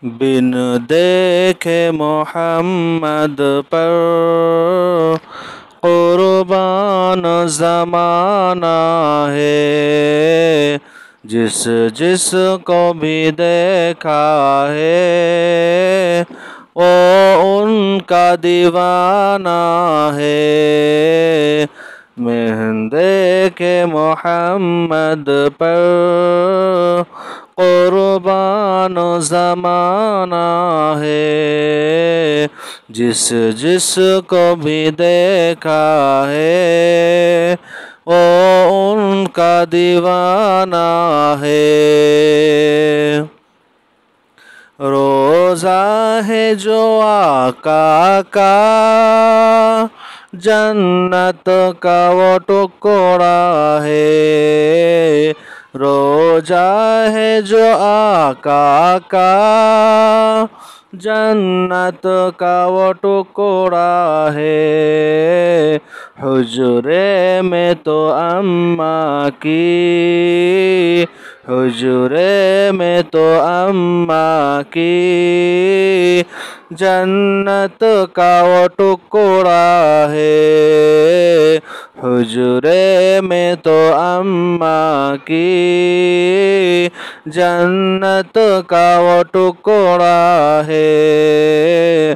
बिन देखे मोहम्मद पर कुर्बान ज़माना है। जिस जिस को भी देखा है वो उनका दीवाना है। मेहंदे के मोहम्मद पर कुर्बान ज़माना है। जिस जिस को भी देखा है वो उनका दीवाना है। रोज़ा है जो आका का जन्नत का वो टुकड़ा है। रोज़ा है जो आका का जन्नत का वो टुकड़ा है। हुजरे में तो अम्मा की, हुजरे में तो अम्मा की जन्नत का वो टुकड़ा है। हुजरे में तो अम्मा की जन्नत का वो टुकड़ा है।